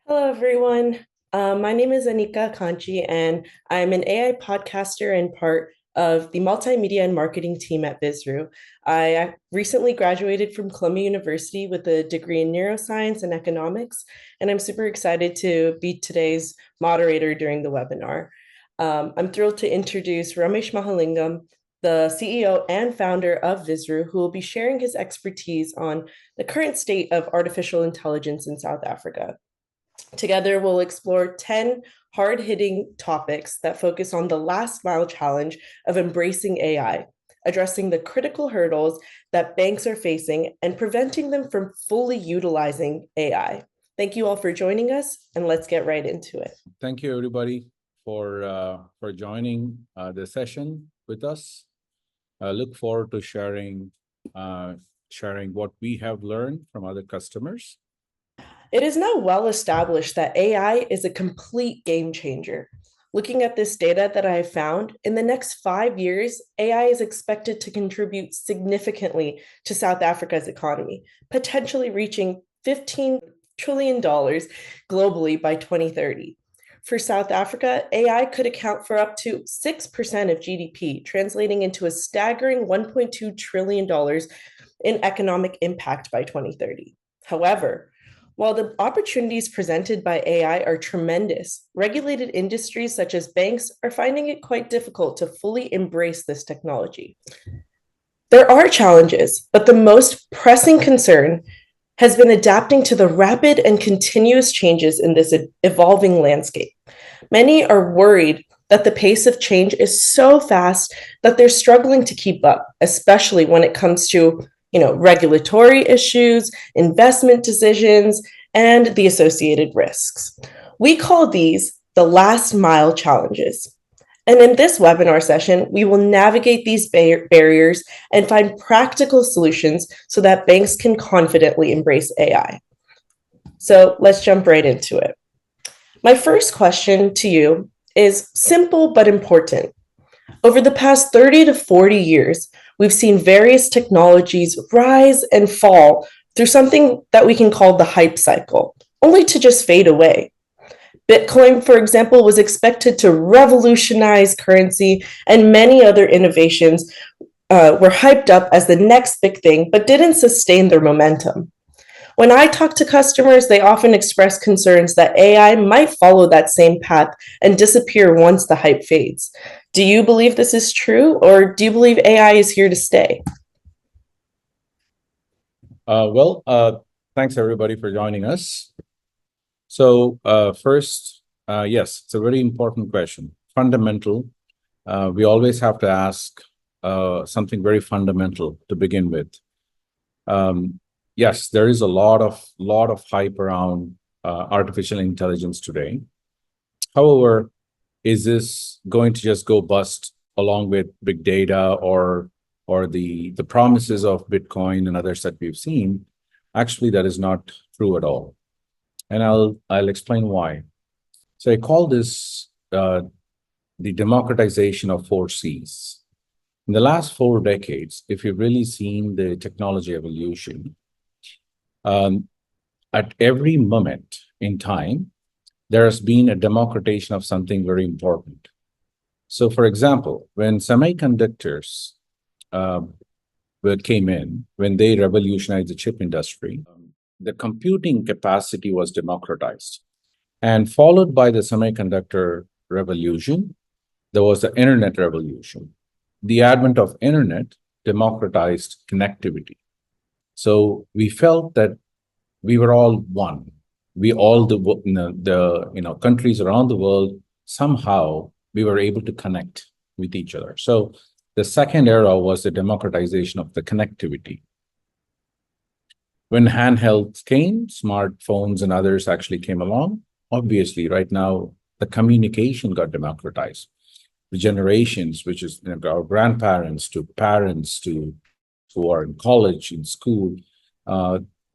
Hello, everyone. My name is Anika Kanchi, and I'm an AI podcaster and part of the multimedia and marketing team at Bizru. I recently graduated from Columbia University with a degree in neuroscience and economics, and I'm super excited to be today's moderator during the webinar. I'm thrilled to introduce Ramesh Mahalingam, the CEO and founder of Visru, who will be sharing his expertise on the current state of artificial intelligence in South Africa. Together, we'll explore 10 hard hitting topics that focus on the last mile challenge of embracing AI, addressing the critical hurdles that banks are facing and preventing them from fully utilizing AI. Thank you all for joining us, and let's get right into it. Thank you, everybody, for joining the session with us. I look forward to sharing what we have learned from other customers. It is now well established that AI is a complete game changer. Looking at this data that I have found, in the next 5 years, AI is expected to contribute significantly to South Africa's economy, potentially reaching $15 trillion globally by 2030. For South Africa, AI could account for up to 6% of GDP, translating into a staggering $1.2 trillion in economic impact by 2030. However, while the opportunities presented by AI are tremendous, regulated industries such as banks are finding it quite difficult to fully embrace this technology. There are challenges, but the most pressing concern has been adapting to the rapid and continuous changes in this evolving landscape. Many are worried that the pace of change is so fast that they're struggling to keep up, especially when it comes to regulatory issues, investment decisions, and the associated risks. We call these the last mile challenges. And in this webinar session, we will navigate these barriers and find practical solutions so that banks can confidently embrace AI. So let's jump right into it. My first question to you is simple but important. Over the past 30 to 40 years, we've seen various technologies rise and fall through something that we can call the hype cycle, only to just fade away. Bitcoin, for example, was expected to revolutionize currency, and many other innovations were hyped up as the next big thing, but didn't sustain their momentum. When I talk to customers, they often express concerns that AI might follow that same path and disappear once the hype fades. Do you believe this is true, or do you believe AI is here to stay? Thanks everybody for joining us. So first, yes, it's a very important question. Fundamental. We always have to ask something very fundamental to begin with. Yes, there is a lot of hype around artificial intelligence today. However, is this going to just go bust along with big data or the promises of Bitcoin and others that we've seen? Actually, that is not true at all. And I'll explain why. So I call this the democratization of 4Cs. In the last 4 decades, if you've really seen the technology evolution, at every moment in time, there has been a democratization of something very important. So, for example, when semiconductors came in, when they revolutionized the chip industry, the computing capacity was democratized. And followed by the semiconductor revolution, there was the internet revolution. The advent of internet democratized connectivity. So we felt that we were all one. We all the countries around the world, somehow we were able to connect with each other. So the second era was the democratization of the connectivity. When handhelds came, smartphones and others actually came along. Obviously, right now the communication got democratized. The generations, which is our grandparents to parents to who are in college, in school,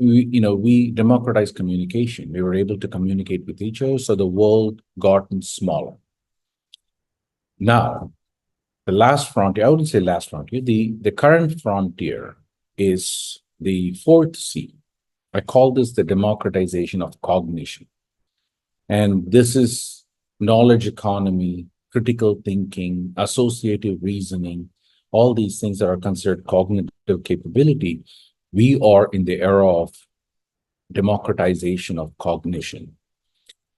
we democratized communication. We were able to communicate with each other, so the world gotten smaller. Now, the last frontier, I wouldn't say last frontier, the current frontier is the 4th C. I call this the democratization of cognition. And this is knowledge economy, critical thinking, associative reasoning, all these things that are considered cognitive capability. We are in the era of democratization of cognition.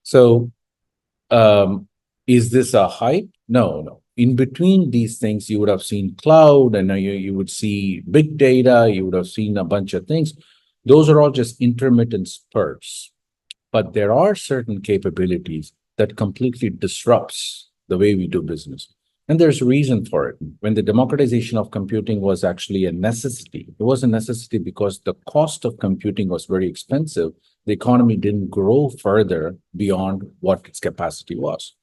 So, is this a hype? No, no. In between these things, you would have seen cloud, and you would see big data, you would have seen a bunch of things. Those are all just intermittent spurts. But there are certain capabilities that completely disrupts the way we do business. And there's a reason for it. When the democratization of computing was actually a necessity, it was a necessity because the cost of computing was very expensive. The economy didn't grow further beyond what its capacity was.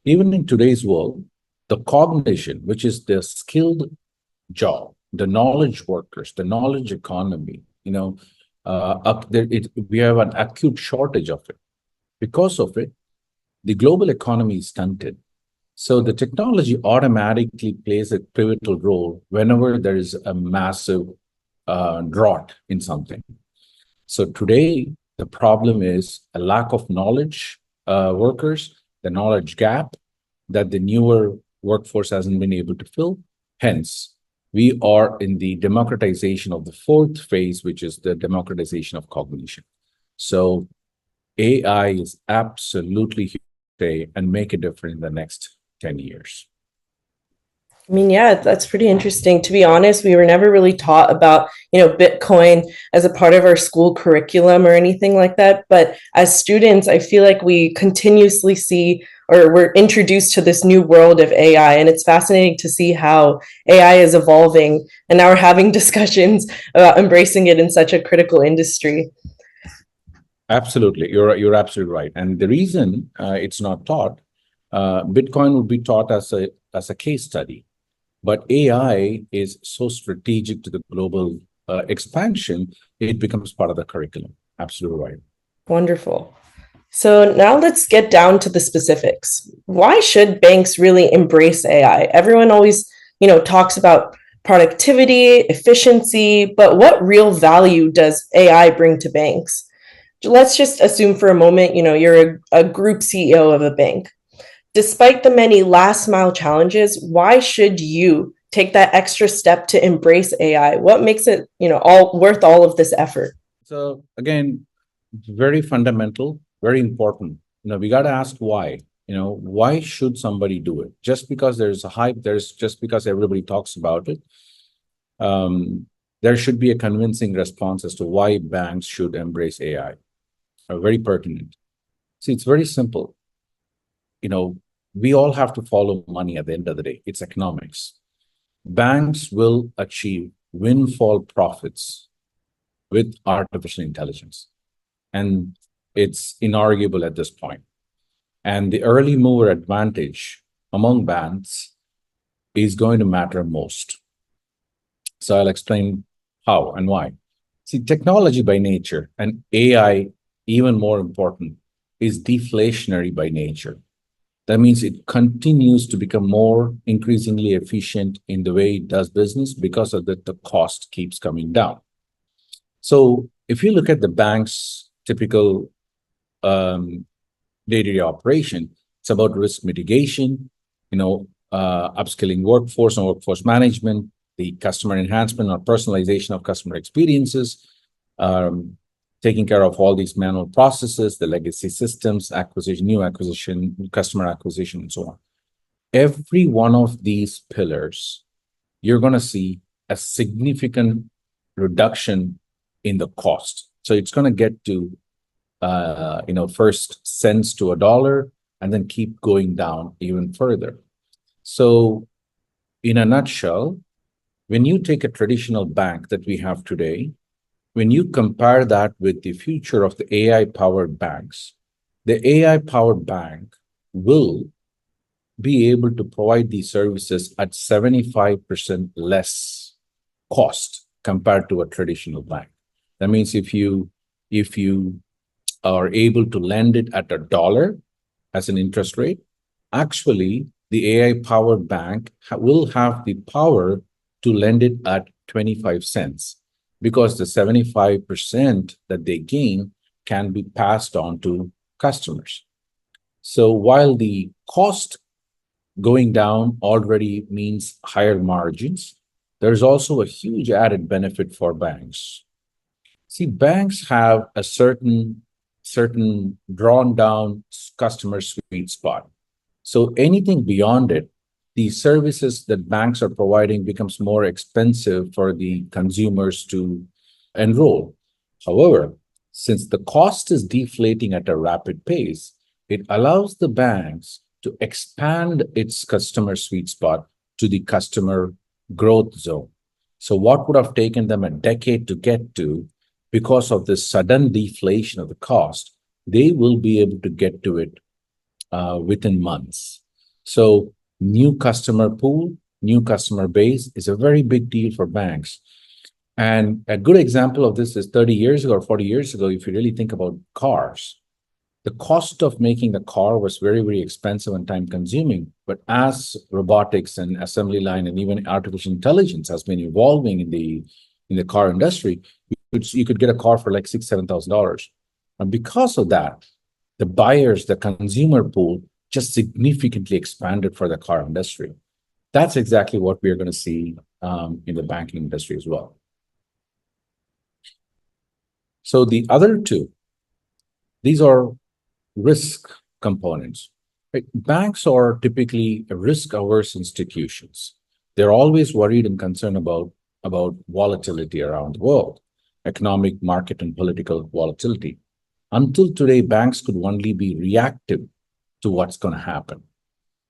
Even in today's world, the cognition, which is the skilled job, the knowledge workers, the knowledge economy, we have an acute shortage of it. Because of it, the global economy is stunted. So the technology automatically plays a pivotal role whenever there is a massive drought in something. So today, the problem is a lack of knowledge workers, the knowledge gap that the newer workforce hasn't been able to fill. Hence, we are in the democratization of the fourth phase, which is the democratization of cognition. So AI is absolutely here today and make a difference in the next 10 years. I mean, yeah, that's pretty interesting. To be honest, we were never really taught about, Bitcoin as a part of our school curriculum or anything like that. But as students, I feel like we continuously see or we're introduced to this new world of AI. And it's fascinating to see how AI is evolving. And now we're having discussions about embracing it in such a critical industry. Absolutely. You're absolutely right. And the reason it's not taught, Bitcoin would be taught as a case study. But AI is so strategic to the global expansion, it becomes part of the curriculum. Absolutely right. Wonderful. So now let's get down to the specifics. Why should banks really embrace AI? Everyone always, talks about productivity, efficiency, but what real value does AI bring to banks? Let's just assume for a moment, you're a group CEO of a bank. Despite the many last mile challenges, why should you take that extra step to embrace AI? What makes it, all worth all of this effort? So again, very fundamental, very important. We got to ask why. Why should somebody do it? Just because there's a hype, just because everybody talks about it. There should be a convincing response as to why banks should embrace AI. Very pertinent. See, it's very simple. We all have to follow money at the end of the day. It's economics. Banks will achieve windfall profits with artificial intelligence. And it's inarguable at this point. And the early mover advantage among banks is going to matter most. So I'll explain how and why. See, technology by nature and AI, even more important, is deflationary by nature. That means it continues to become more increasingly efficient in the way it does business because of that the cost keeps coming down. So if you look at the bank's typical day-to-day operation, it's about risk mitigation, upskilling workforce and workforce management, the customer enhancement or personalization of customer experiences, taking care of all these manual processes, the legacy systems, new acquisition, customer acquisition, and so on. Every one of these pillars, you're going to see a significant reduction in the cost. So it's going to get to, first cents to a dollar and then keep going down even further. So in a nutshell, when you take a traditional bank that we have today, when you compare that with the future of the AI-powered banks, the AI-powered bank will be able to provide these services at 75% less cost compared to a traditional bank. That means if you are able to lend it at $1 as an interest rate, actually the AI-powered bank will have the power to lend it at 25 cents. Because the 75% that they gain can be passed on to customers. So while the cost going down already means higher margins, there's also a huge added benefit for banks. See, banks have a certain drawn down customer sweet spot. So anything beyond it, the services that banks are providing becomes more expensive for the consumers to enroll. However, since the cost is deflating at a rapid pace, it allows the banks to expand its customer sweet spot to the customer growth zone. So what would have taken them a decade to get to, because of this sudden deflation of the cost, they will be able to get to it within months. So new customer pool, new customer base is a very big deal for banks. And a good example of this is 30 years ago or 40 years ago, if you really think about cars, the cost of making the car was very, very expensive and time consuming. But as robotics and assembly line and even artificial intelligence has been evolving in the car industry, you could get a car for like $6,000, $7,000. And because of that, the buyers, the consumer pool just significantly expanded for the car industry. That's exactly what we're going to see in the banking industry as well. So the other two, these are risk components. Right? Banks are typically risk-averse institutions. They're always worried and concerned about volatility around the world, economic, market, and political volatility. Until today, banks could only be reactive to what's going to happen.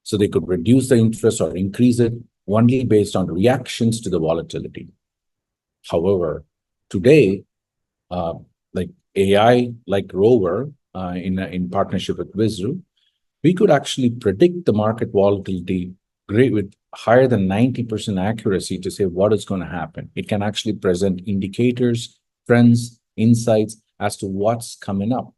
So they could reduce the interest or increase it only based on reactions to the volatility. However, today, like AI, like Rover, in partnership with Vizru, we could actually predict the market volatility with higher than 90% accuracy to say what is going to happen. It can actually present indicators, trends, insights as to what's coming up.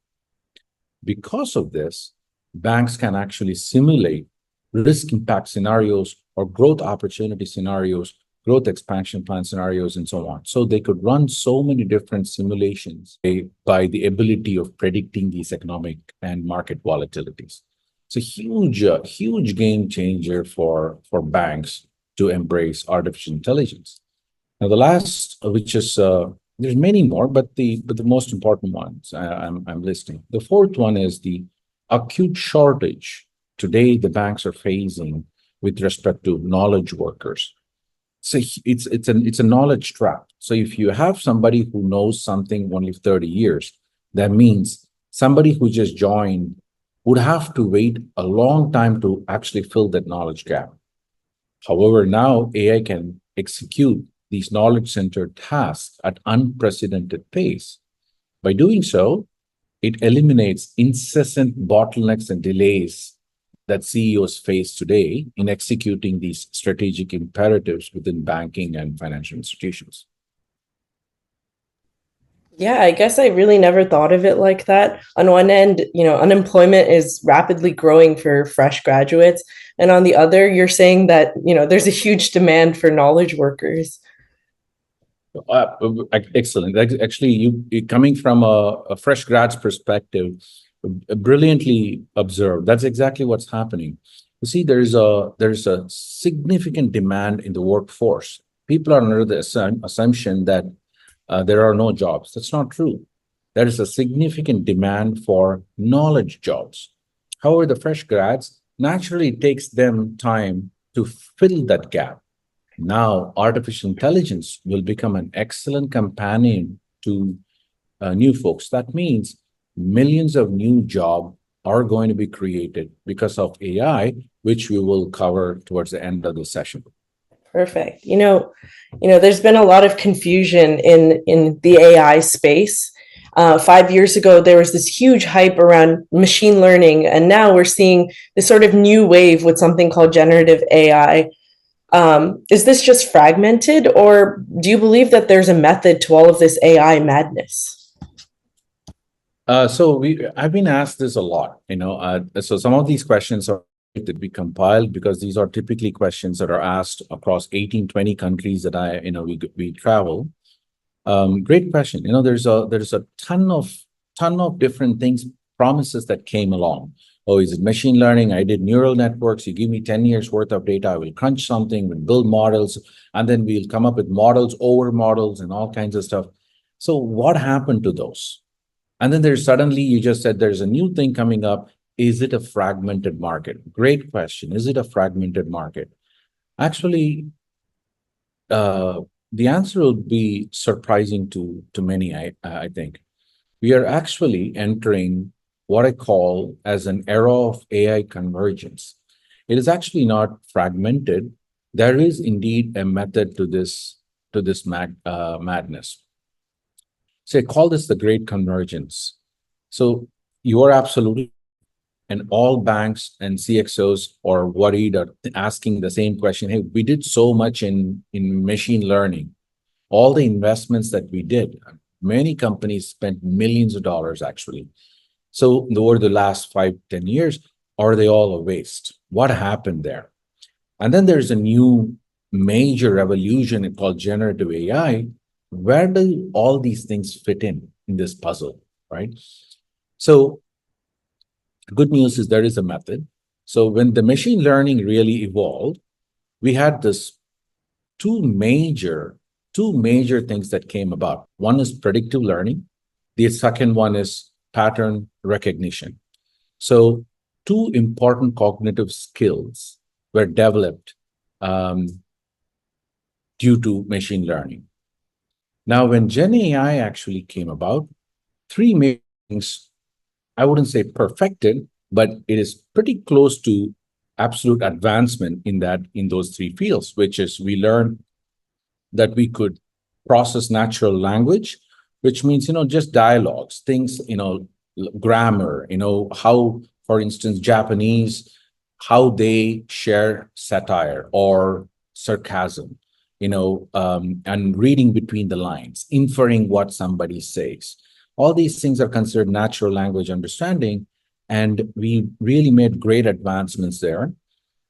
Because of this, banks can actually simulate risk impact scenarios or growth opportunity scenarios, growth expansion plan scenarios, and so on. So they could run so many different simulations by the ability of predicting these economic and market volatilities. It's a huge game changer for banks to embrace artificial intelligence. Now, the last, which is there's many more, but the most important ones I'm listing. The fourth one is the acute shortage today the banks are facing with respect to knowledge workers. So it's a knowledge trap. So if you have somebody who knows something only 30 years, that means somebody who just joined would have to wait a long time to actually fill that knowledge gap. However, now AI can execute these knowledge-centered tasks at unprecedented pace. By doing so, it eliminates incessant bottlenecks and delays that CEOs face today in executing these strategic imperatives within banking and financial institutions. Yeah, I guess I really never thought of it like that. On one end, unemployment is rapidly growing for fresh graduates. And on the other, you're saying that, there's a huge demand for knowledge workers. Excellent. Actually, you coming from a fresh grads perspective, brilliantly observed. That's exactly what's happening. You see, there's a significant demand in the workforce. People are under the assumption that there are no jobs. That's not true. There is a significant demand for knowledge jobs. However, the fresh grads, naturally it takes them time to fill that gap. Now, artificial intelligence will become an excellent companion to new folks. That means millions of new jobs are going to be created because of AI, which we will cover towards the end of the session. Perfect. There's been a lot of confusion in the AI space. 5 years ago, there was this huge hype around machine learning, and now we're seeing this sort of new wave with something called generative AI. Is this just fragmented, or do you believe that there's a method to all of this AI madness? I've been asked this a lot, so some of these questions are to be compiled because these are typically questions that are asked across 18, 20 countries that we travel. Great question. There's a ton of different things promises that came along. Oh, is it machine learning? I did neural networks. You give me 10 years worth of data. I will crunch something, we'll build models, and then we'll come up with models over models and all kinds of stuff. So what happened to those? And then there's suddenly, you just said there's a new thing coming up. Is it a fragmented market? Great question. Is it a fragmented market? Actually, the answer will be surprising to many, I think. We are actually entering what I call as an era of AI convergence. It is actually not fragmented. There is indeed a method to this madness. So I call this the great convergence. So you are absolutely, and all banks and CXOs are worried or asking the same question. Hey, we did so much in machine learning. All the investments that we did, many companies spent millions of dollars actually. So over the last 5-10 years, are they all a waste? What happened there? And then there's a new major revolution called generative AI. Where do all these things fit in this puzzle, right? So good news is there is a method. So when the machine learning really evolved, we had this two major things that came about. One is predictive learning. The second one is pattern recognition. So two important cognitive skills were developed due to machine learning. Now, when Gen AI actually came about, three main things, I wouldn't say perfected, but it is pretty close to absolute advancement in those three fields, which is we learned that we could process natural language, which means, just dialogues, things, grammar, how, for instance, Japanese, how they share satire or sarcasm, and reading between the lines, inferring what somebody says. All these things are considered natural language understanding, and we really made great advancements there.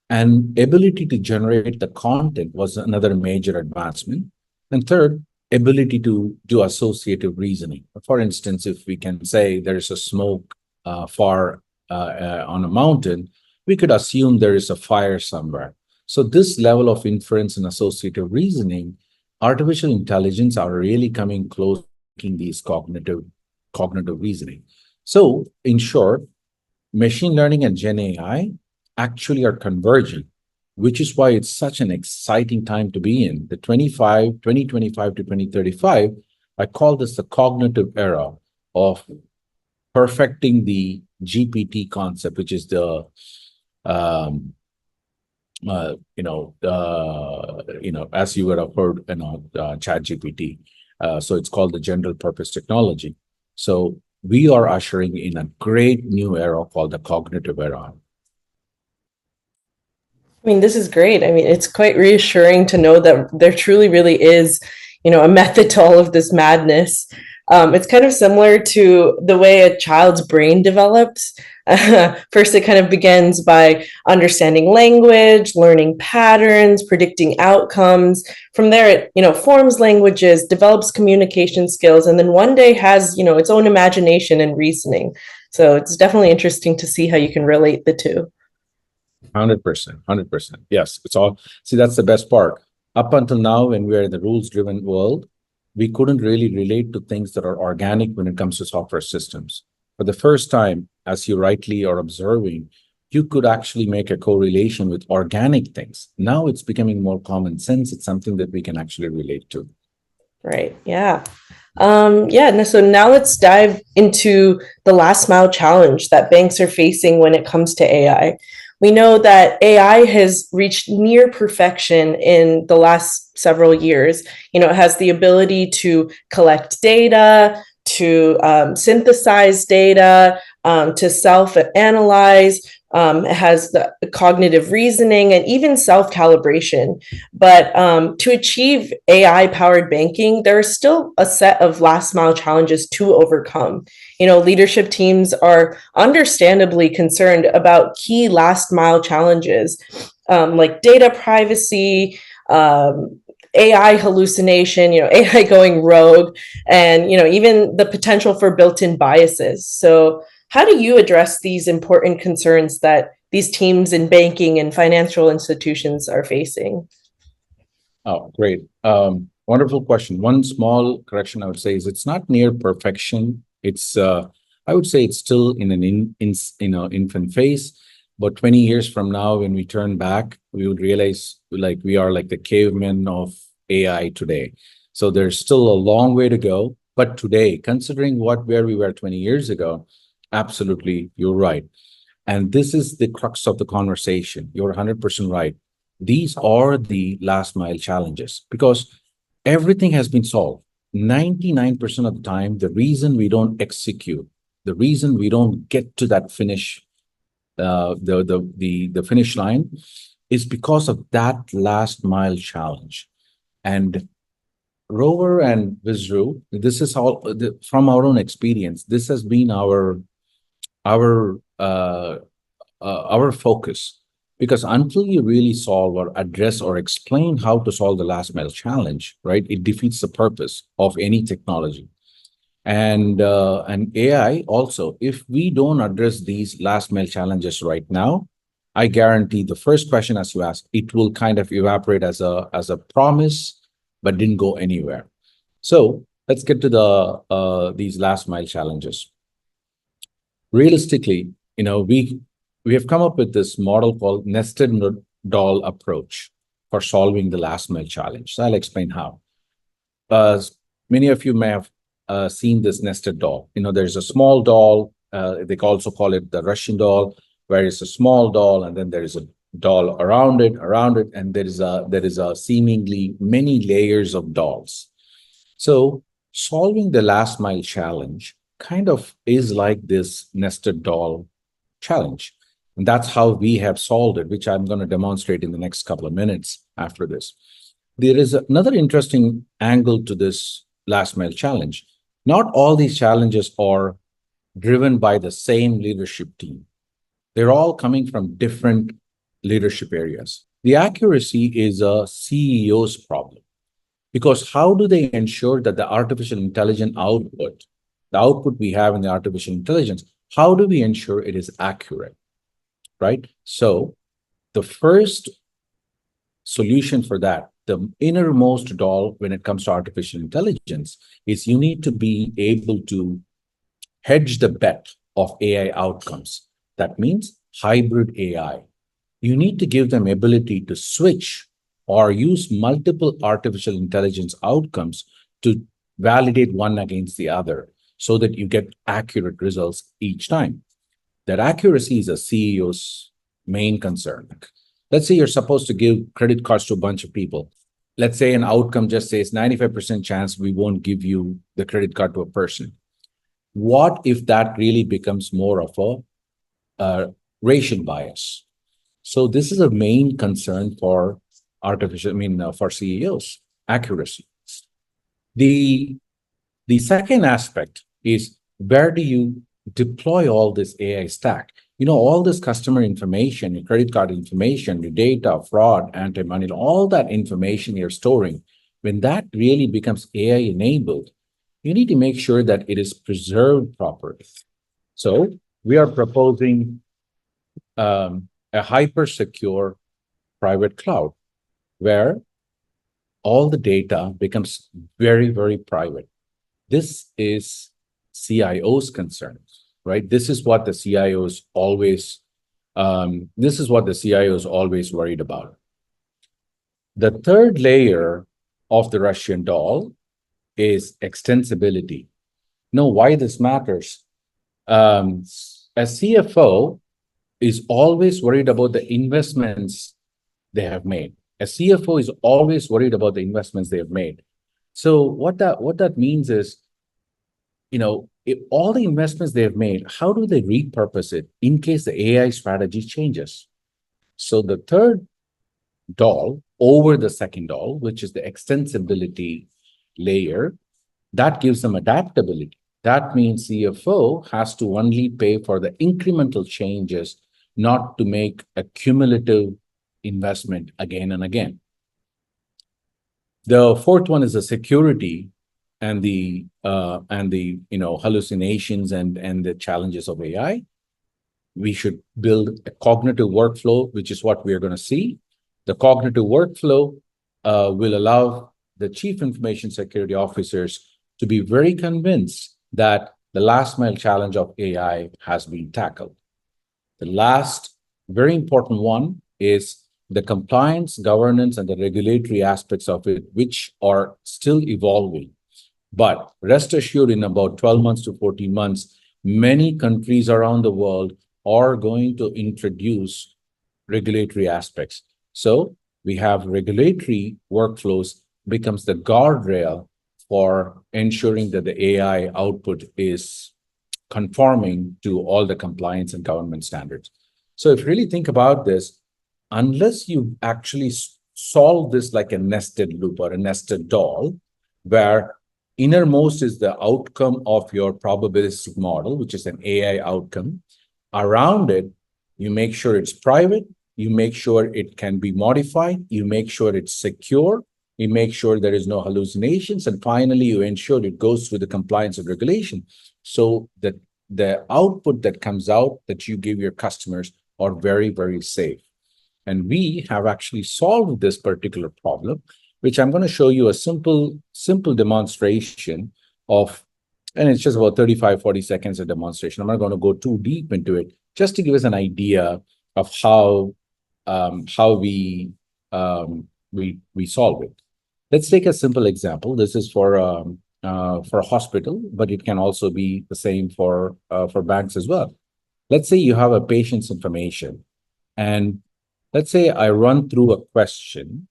And ability to generate the content was another major advancement. And third, ability to do associative reasoning. For instance, if we can say there is a smoke far on a mountain, we could assume there is a fire somewhere. So this level of inference and associative reasoning, artificial intelligence are really coming close to making these cognitive reasoning. So in short, machine learning and Gen AI actually are converging, which is why it's such an exciting time to be in. The 2025 to 2035, I call this the cognitive era of perfecting the GPT concept, which is the as you would have heard, ChatGPT. So it's called the general purpose technology. So we are ushering in a great new era called the cognitive era. I mean, this is great. I mean, it's quite reassuring to know that there truly really is, a method to all of this madness. It's kind of similar to the way a child's brain develops. First, it kind of begins by understanding language, learning patterns, predicting outcomes. From there, it, forms languages, develops communication skills, and then one day has, its own imagination and reasoning. So it's definitely interesting to see how you can relate the two. 100%. Yes, it's all. See, that's the best part. Up until now, when we are in the rules-driven world, we couldn't really relate to things that are organic when it comes to software systems. For the first time, as you rightly are observing, you could actually make a correlation with organic things. Now it's becoming more common sense. It's something that we can actually relate to. Right. Yeah. So now let's dive into the last mile challenge that banks are facing when it comes to AI. We know that AI has reached near perfection in the last several years. It has the ability to collect data, to synthesize data, to self-analyze. It has the cognitive reasoning and even self-calibration. But to achieve AI-powered banking, there are still a set of last mile challenges to overcome. Leadership teams are understandably concerned about key last mile challenges like data privacy, AI hallucination, AI going rogue, and even the potential for built-in biases. So How do you address these important concerns that these teams in banking and financial institutions are facing? Oh, great. Wonderful question. One small correction I would say is it's not near perfection. I would say it's still in an infant phase. But 20 years from now, when we turn back, we would realize like we are like the cavemen of AI today. So there's still a long way to go. But today, considering where we were 20 years ago, absolutely, you're right. And this is the crux of the conversation. You're 100% right. These are the last mile challenges because everything has been solved. 99% of the time, the reason we don't execute, the reason we don't get to that finish, the finish line is because of that last mile challenge. And Rover and Vizru, this is all from our own experience. This has been our uh, our focus because until you really solve or address or explain how to solve the last mile challenge, right, it defeats the purpose of any technology. And AI also, if we don't address these last mile challenges right now, I guarantee the first question as you ask, it will kind of evaporate as a promise, but didn't go anywhere. So let's get to these last mile challenges. Realistically, we have come up with this model called nested doll approach for solving the last mile challenge. So I'll explain how. Many of you may have seen this nested doll. There's a small doll. They also call it the Russian doll, where it's a small doll, and then there is a doll around it, and there is a seemingly many layers of dolls. So solving the last mile challenge kind of is like this nested doll challenge. And that's how we have solved it, which I'm going to demonstrate in the next couple of minutes after this. There is another interesting angle to this last mile challenge. Not all these challenges are driven by the same leadership team. They're all coming from different leadership areas. The accuracy is a CEO's problem because how do they ensure that the artificial intelligence output, the output we have in the artificial intelligence, how do we ensure it is accurate, right? So the first solution for that, the innermost doll when it comes to artificial intelligence, is you need to be able to hedge the bet of AI outcomes. That means hybrid AI. You need to give them ability to switch or use multiple artificial intelligence outcomes to validate one against the other so that you get accurate results each time. That accuracy is a CEO's main concern. Let's say you're supposed to give credit cards to a bunch of people. Let's say an outcome just says 95% chance we won't give you the credit card to a person. What if that really becomes more of a racial bias? So this is a main concern for for CEOs, accuracy. The second aspect is where do you deploy all this AI stack? All this customer information, your credit card information, your data, fraud, anti-money, all that information you're storing, when that really becomes AI enabled, you need to make sure that it is preserved properly. So we are proposing a hyper secure private cloud where all the data becomes very, very private. This is CIO's concern, right? This is what the CIOs always worried about. The third layer of the Russian doll is extensibility. Why this matters? A CFO is always worried about the investments they have made. A CFO is always worried about the investments they have made. So what that means is, if all the investments they have made, how do they repurpose it in case the AI strategy changes? So the third doll over the second doll, which is the extensibility layer, that gives them adaptability. That means CFO has to only pay for the incremental changes, not to make a cumulative investment again and again. The fourth one is the security hallucinations and the challenges of AI. We should build a cognitive workflow, which is what we are going to see. The cognitive workflow will allow the chief information security officers to be very convinced that the last mile challenge of AI has been tackled. The last very important one is the compliance, governance, and the regulatory aspects of it, which are still evolving. But rest assured, in about 12 months to 14 months, many countries around the world are going to introduce regulatory aspects. So we have regulatory workflows becomes the guardrail for ensuring that the AI output is conforming to all the compliance and government standards. So if you really think about this, unless you actually solve this like a nested loop or a nested doll, where innermost is the outcome of your probabilistic model, which is an AI outcome. Around it, you make sure it's private, you make sure it can be modified, you make sure it's secure, you make sure there is no hallucinations, and finally, you ensure it goes through the compliance and regulation so that the output that comes out that you give your customers are very, very safe. And we have actually solved this particular problem, which I'm going to show you a simple demonstration of, and it's just about 35, 40 seconds of demonstration. I'm not going to go too deep into it, just to give us an idea of how we solve it. Let's take a simple example. This is for a hospital, but it can also be the same for banks as well. Let's say you have a patient's information, and let's say I run through a question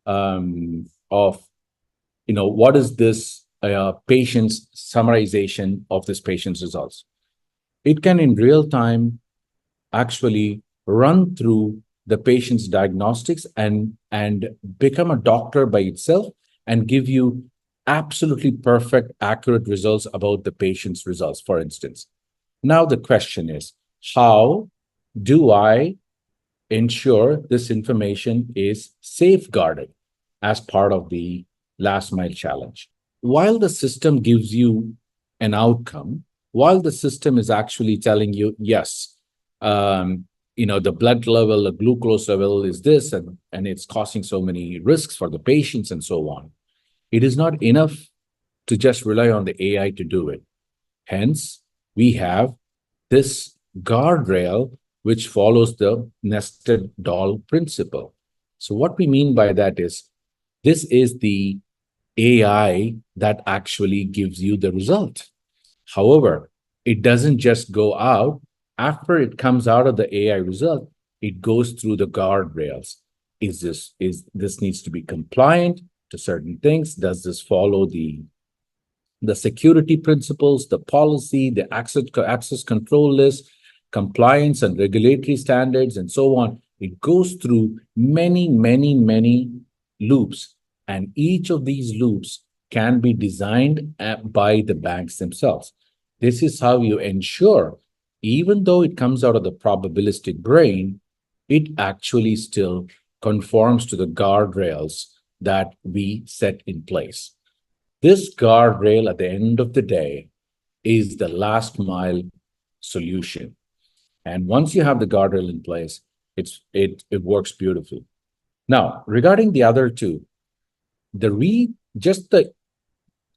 of, what is this patient's summarization of this patient's results. It can in real time actually run through the patient's diagnostics and become a doctor by itself and give you absolutely perfect, accurate results about the patient's results, for instance. Now the question is, how do I ensure this information is safeguarded as part of the last mile challenge? While the system gives you an outcome, while the system is actually telling you, yes, the blood level, the glucose level is this, and it's causing so many risks for the patients and so on, it is not enough to just rely on the AI to do it. Hence, we have this guardrail which follows the nested doll principle. So what we mean by that is, this is the AI that actually gives you the result. However, it doesn't just go out. After it comes out of the AI result, it goes through the guardrails. This needs to be compliant to certain things? Does this follow the security principles, the policy, the access control list, compliance and regulatory standards, and so on? It goes through many, many, many loops, and each of these loops can be designed by the banks themselves. This is how you ensure, even though it comes out of the probabilistic brain, it actually still conforms to the guardrails that we set in place. This guardrail, at the end of the day, is the last mile solution. And once you have the guardrail in place, it works beautifully. Now, regarding the other two, just the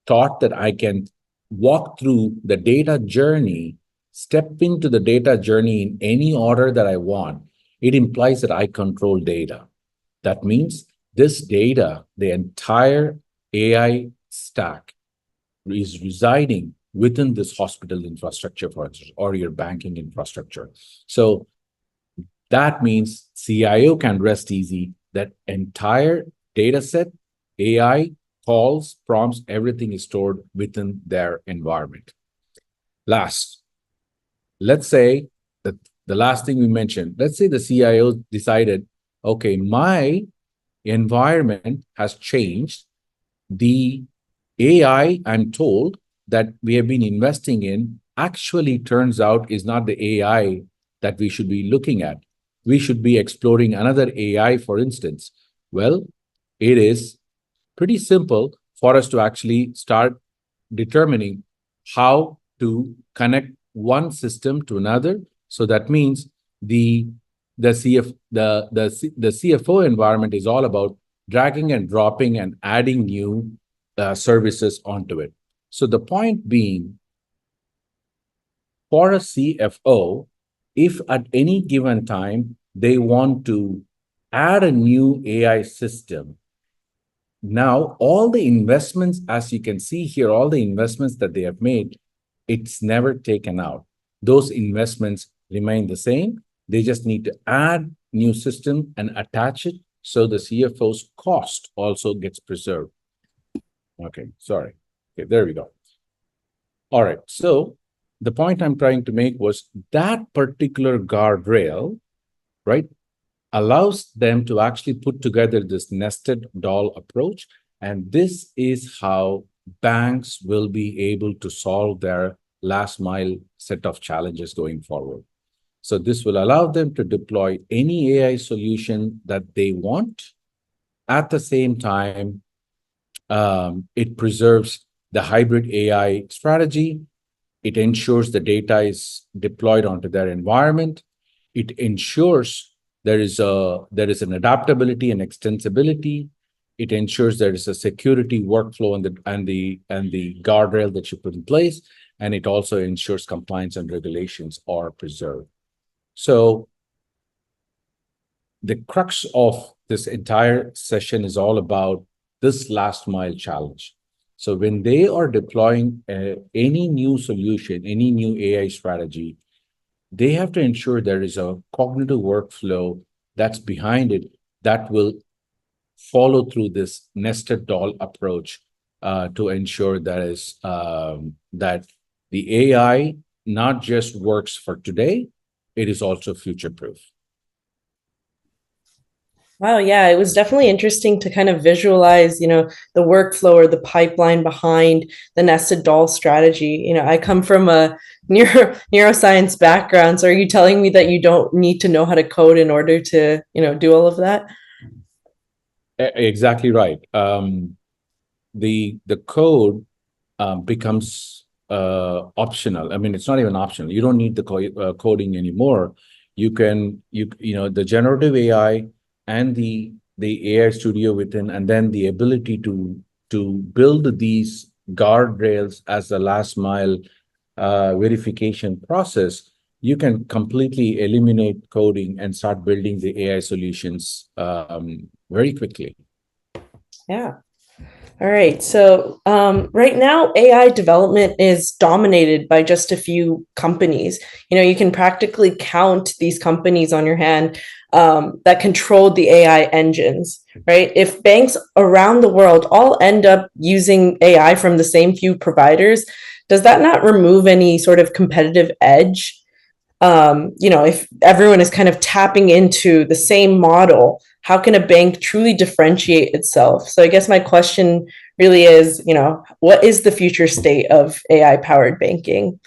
thought that I can walk through the data journey, step into the data journey in any order that I want, it implies that I control data. That means this data, the entire AI stack, is residing within this hospital infrastructure, for instance, or your banking infrastructure. So that means CIO can rest easy. That entire data set, AI, calls, prompts, everything is stored within their environment. Let's say that the last thing we mentioned, let's say the CIO decided, okay, my environment has changed. The AI, I'm told, that we have been investing in actually turns out is not the AI that we should be looking at. We should be exploring another AI, for instance. Well, it is pretty simple for us to actually start determining how to connect one system to another. So that means the CFO environment is all about dragging and dropping and adding new services onto it. So the point being, for a CFO, if at any given time they want to add a new AI system, now all the investments, as you can see here, all the investments that they have made, it's never taken out. Those investments remain the same. They just need to add new system and attach it so the CFO's cost also gets preserved. Okay, sorry. Okay, there we go. All right, so the point I'm trying to make was that particular guardrail, right, allows them to actually put together this nested doll approach. And this is how banks will be able to solve their last mile set of challenges going forward. So this will allow them to deploy any AI solution that they want. At the same time, it preserves the hybrid AI strategy. It ensures the data is deployed onto their environment. It ensures there is an adaptability and extensibility. It ensures there is a security workflow and the guardrail that you put in place, and it also ensures compliance and regulations are preserved. So the crux of this entire session is all about this last mile challenge. So when they are deploying any new solution, any new AI strategy, they have to ensure there is a cognitive workflow that's behind it that will follow through this nested doll approach to ensure that the AI not just works for today, it is also future-proof. Wow, yeah, it was definitely interesting to kind of visualize, the workflow or the pipeline behind the nested doll strategy. I come from a neuroscience background. So are you telling me that you don't need to know how to code in order to, do all of that? Exactly right. The code becomes optional. I mean, it's not even optional. You don't need the coding anymore. The generative AI and the AI studio within, and then the ability to build these guardrails as the last mile verification process, you can completely eliminate coding and start building the AI solutions very quickly. Yeah. All right. So right now, AI development is dominated by just a few companies. You can practically count these companies on your hand that control the AI engines, right? If banks around the world all end up using AI from the same few providers, does that not remove any sort of competitive edge? If everyone is kind of tapping into the same model, how can a bank truly differentiate itself? So I guess my question really is, what is the future state of AI powered banking?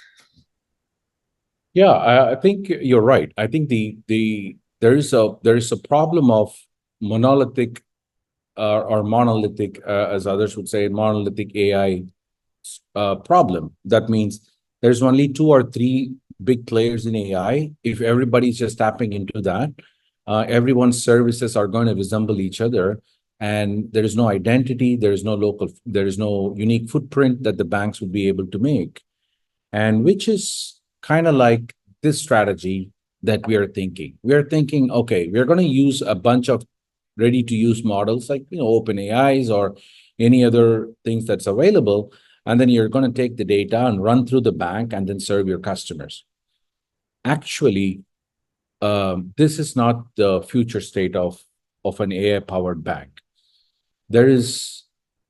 Yeah, I think you're right. I think there is a problem of monolithic or monolithic, as others would say, monolithic AI problem. That means there's only 2 or 3 big players in AI. If everybody's just tapping into that, everyone's services are going to resemble each other, and there is no identity, there is no unique footprint that the banks would be able to make, and which is kind of like this strategy that we are thinking. We are thinking, okay, we're going to use a bunch of ready-to-use models like OpenAIs or any other things that's available, and then you're going to take the data and run through the bank and then serve your customers. Actually, this is not the future state of an AI-powered bank. There is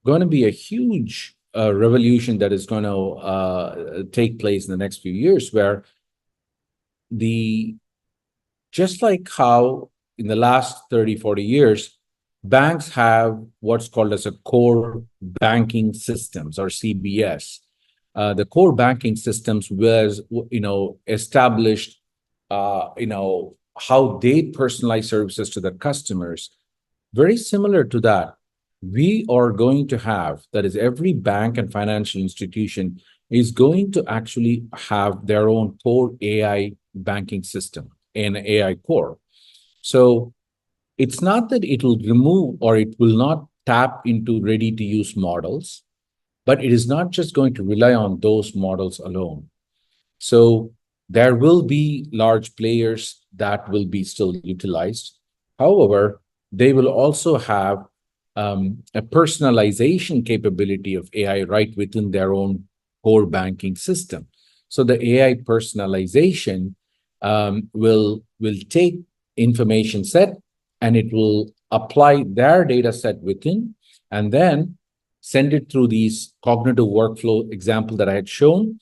going to be a huge revolution that is going to take place in the next few years, where just like how in the last 30, 40 years, banks have what's called as a core banking systems, or CBS. The core banking systems was, established, how they personalize services to their customers. Very similar to that, we are going to have, that is, every bank and financial institution is going to actually have their own core AI banking system and AI core. So it's not that it will remove or it will not tap into ready to use models, but it is not just going to rely on those models alone. So there will be large players that will be still utilized. However, they will also have a personalization capability of AI right within their own core banking system. So the AI personalization will take information set and it will apply their data set within, and then send it through these cognitive workflow example that I had shown,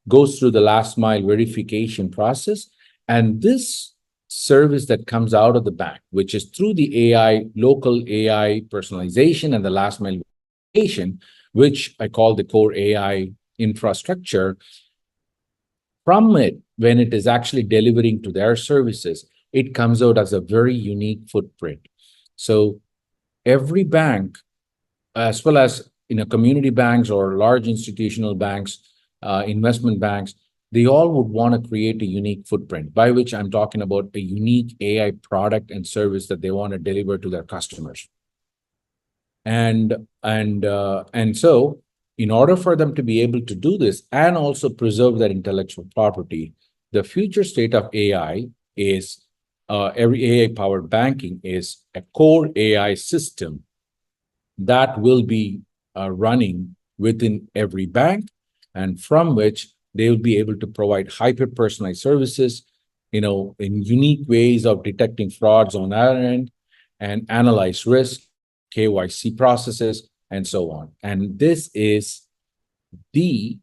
goes through the last mile verification process. And this service that comes out of the bank, which is through the AI, local AI personalization and the last mile verification, which I call the core AI infrastructure, from it, when it is actually delivering to their services, it comes out as a very unique footprint. So every bank, as well as community banks or large institutional banks, investment banks, they all would want to create a unique footprint, by which I'm talking about a unique AI product and service that they want to deliver to their customers. And so in order for them to be able to do this and also preserve that intellectual property, the future state of AI is every AI-powered banking is a core AI system that will be running within every bank, and from which they will be able to provide hyper-personalized services, in unique ways of detecting frauds on our end and analyze risk, KYC processes, and so on. And this is the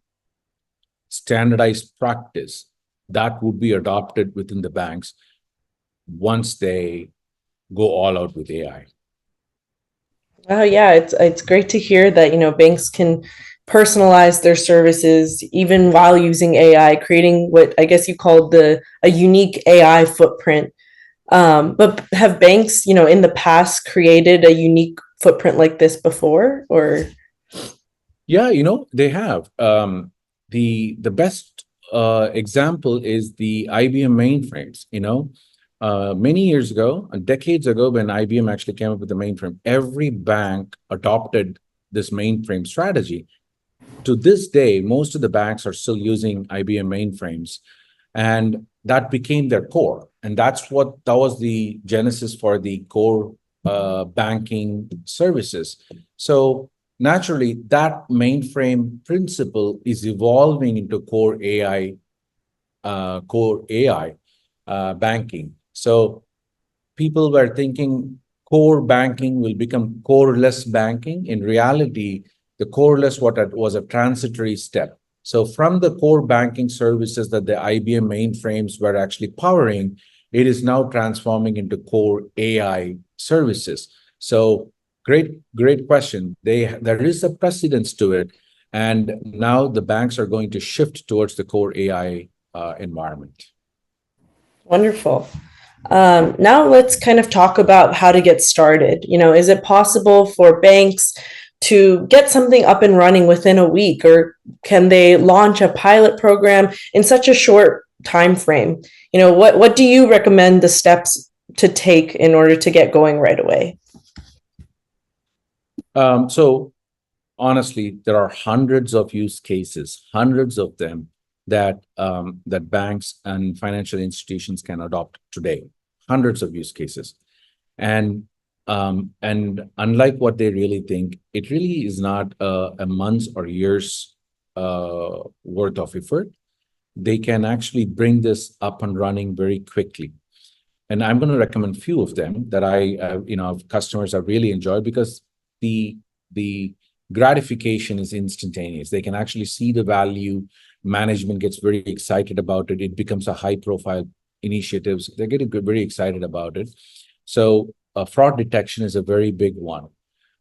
standardized practice that would be adopted within the banks once they go all out with AI. Oh yeah, it's great to hear that banks can personalize their services even while using AI, creating what I guess you called a unique AI footprint. But have banks, in the past created a unique footprint like this before, or? Yeah, they have. The best example is the IBM mainframes. Many years ago, decades ago, when IBM actually came up with the mainframe, every bank adopted this mainframe strategy. To this day, most of the banks are still using IBM mainframes, and that became their core. And that was the genesis for the core banking services. So naturally, that mainframe principle is evolving into core AI banking. So people were thinking core banking will become coreless banking. In reality, the coreless was a transitory step. So from the core banking services that the IBM mainframes were actually powering, it is now transforming into core AI services. So great question. There is a precedence to it, and now the banks are going to shift towards the core AI environment. Wonderful. Now let's kind of talk about how to get started. Is it possible for banks to get something up and running within a week, or can they launch a pilot program in such a short time frame? What do you recommend the steps to take in order to get going right away? So honestly, there are hundreds of use cases, hundreds of them that banks and financial institutions can adopt today. Hundreds of use cases, and unlike what they really think, it really is not a months or years worth of effort. They can actually bring this up and running very quickly. And I'm going to recommend a few of them that customers have really enjoyed, because the gratification is instantaneous. They can actually see the value. Management gets very excited about it. It becomes a high-profile initiatives. They're getting very excited about it. So fraud detection is a very big one.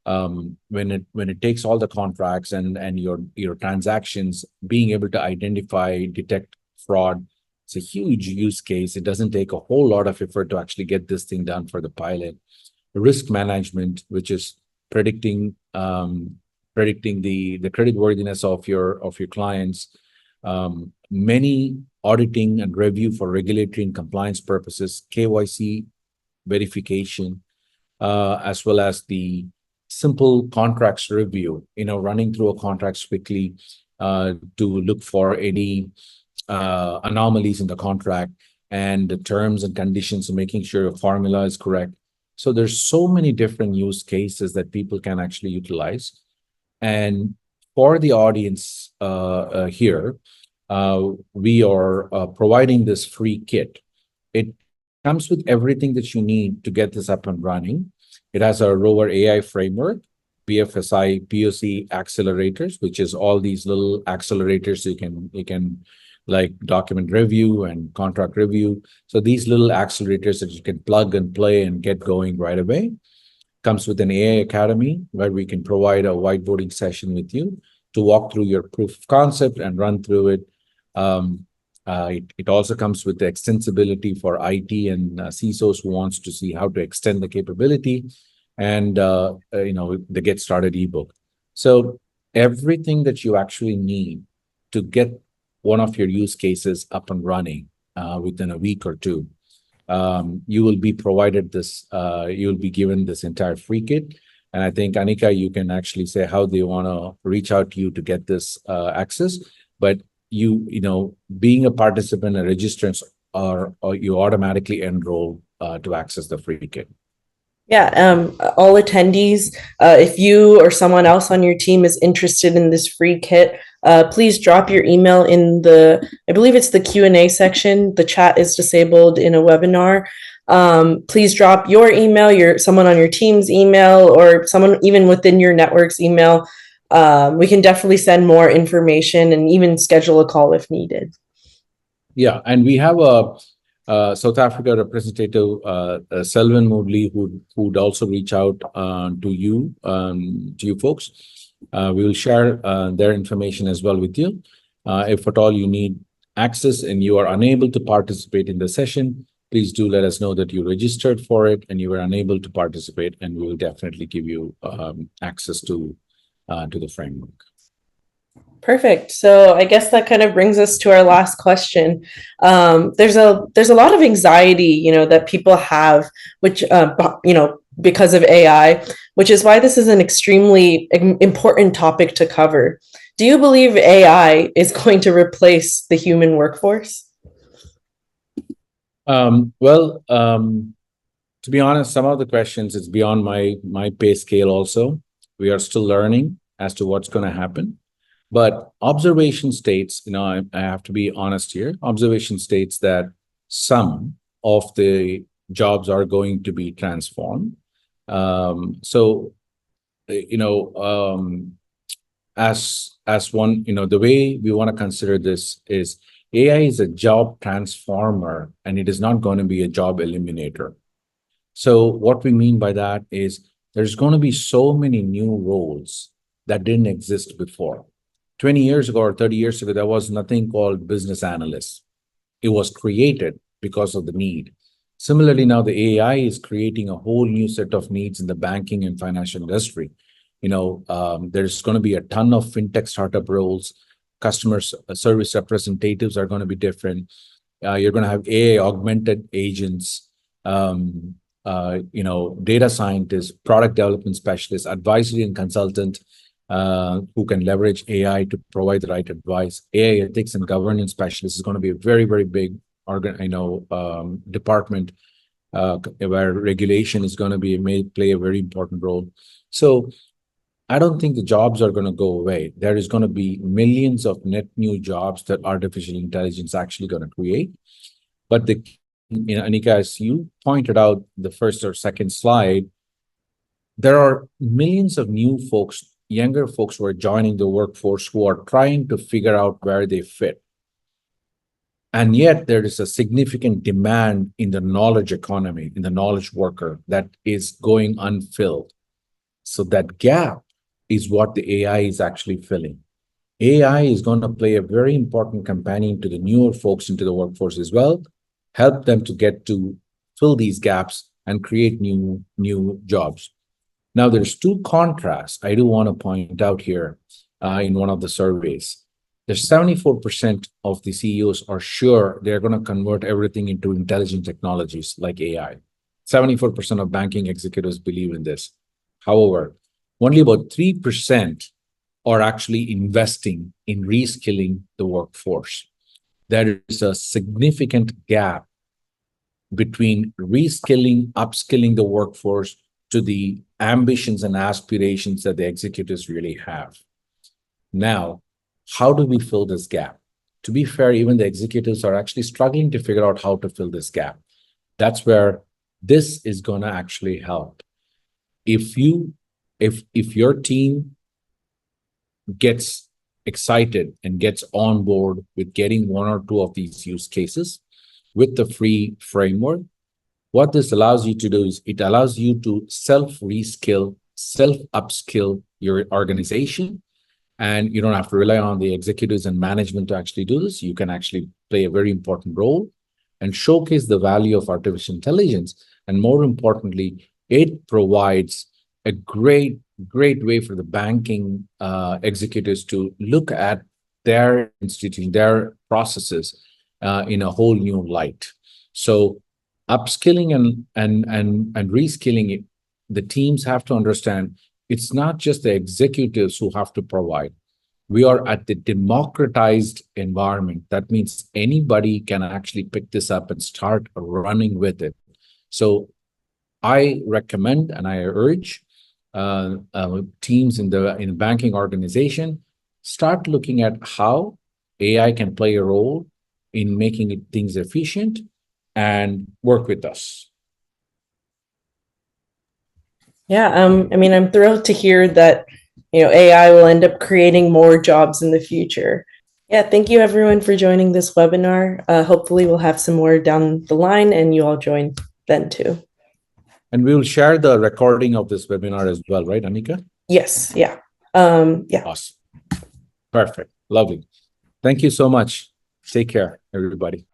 When it takes all the contracts and your transactions, being able to identify, detect fraud, it's a huge use case. It doesn't take a whole lot of effort to actually get this thing done for the pilot. Risk management, which is predicting the creditworthiness of your clients, many auditing and review for regulatory and compliance purposes, KYC verification, as well as the simple contracts review, running through a contracts quickly to look for any anomalies in the contract and the terms and conditions, and making sure your formula is correct. So there's so many different use cases that people can actually utilize. And for the audience here, we are providing this free kit. It comes with everything that you need to get this up and running. It has a Rover AI framework, BFSI POC accelerators, which is all these little accelerators you can like document review and contract review. So these little accelerators that you can plug and play and get going right away. Comes with an AI Academy where we can provide a whiteboarding session with you to walk through your proof of concept and run through it. It also comes with the extensibility for IT and CISOs who wants to see how to extend the capability, and the Get Started ebook. So everything that you actually need to get one of your use cases up and running within a week or two, you will be provided this. You will be given this entire free kit. And I think, Anika, you can actually say how they want to reach out to you to get this access. But being a participant and registrants, or you automatically enroll to access the free kit. Yeah, all attendees, if you or someone else on your team is interested in this free kit, please drop your email in I believe it's the Q&A section. The chat is disabled in a webinar. Please drop your email, someone on your team's email, or someone even within your network's email. We can definitely send more information and even schedule a call if needed. Yeah, and we have a South Africa representative, Selwyn Moodley, who'd also reach out to you folks. We will share their information as well with you. If at all you need access and you are unable to participate in the session, please do let us know that you registered for it and you were unable to participate, and we will definitely give you access to the framework. Perfect. So I guess that kind of brings us to our last question. There's a lot of anxiety, that people have, which because of AI, which is why this is an extremely important topic to cover. Do you believe AI is going to replace the human workforce? To be honest, some of the questions, it's beyond my pay scale also. We are still learning as to what's going to happen. But observation states, I have to be honest here, observation states that some of the jobs are going to be transformed. As one, the way we want to consider this is AI is a job transformer, and it is not going to be a job eliminator. So what we mean by that is there's going to be so many new roles that didn't exist before. 20 years ago or 30 years ago, there was nothing called business analyst. It was created because of the need. Similarly, now the AI is creating a whole new set of needs in the banking and financial industry. There's going to be a ton of fintech startup roles. Customer service representatives are going to be different. You're going to have AI augmented agents, data scientists, product development specialists, advisory and consultant, who can leverage AI to provide the right advice. AI ethics and governance specialist is going to be a very, very big department where regulation is going to play a very important role. So I don't think the jobs are going to go away. There is going to be millions of net new jobs that artificial intelligence actually going to create. But Anika, as you pointed out the first or second slide, there are millions of new folks, younger folks who are joining the workforce, who are trying to figure out where they fit. And yet there is a significant demand in the knowledge economy, in the knowledge worker, that is going unfilled. So that gap is what the AI is actually filling. AI is going to play a very important companion to the newer folks into the workforce as well, help them to get to fill these gaps and create new jobs. Now, there's two contrasts I do want to point out here in one of the surveys. There's 74% of the CEOs are sure they're going to convert everything into intelligent technologies like AI. 74% of banking executives believe in this. However, only about 3% are actually investing in reskilling the workforce. There is a significant gap between reskilling, upskilling the workforce to the ambitions and aspirations that the executives really have. Now, how do we fill this gap? To be fair, even the executives are actually struggling to figure out how to fill this gap. That's where this is going to actually help. If your team gets excited and gets on board with getting one or two of these use cases with the free framework, what this allows you to do is it allows you to self-reskill, self-upskill your organization. And you don't have to rely on the executives and management to actually do this. You can actually play a very important role and showcase the value of artificial intelligence. And more importantly, it provides a great way for the banking executives to look at their institution, their processes in a whole new light. So upskilling and reskilling, the teams have to understand it's not just the executives who have to provide. We are at the democratized environment. That means anybody can actually pick this up and start running with it. So I recommend and I urge teams in the banking organization, start looking at how AI can play a role in making things efficient and work with us. Yeah, I mean, I'm thrilled to hear that, AI will end up creating more jobs in the future. Yeah, thank you everyone for joining this webinar. Hopefully we'll have some more down the line and you all join then too. And we will share the recording of this webinar as well, right, Anika? Yes, yeah. Yeah. Awesome. Perfect. Lovely. Thank you so much. Take care, everybody.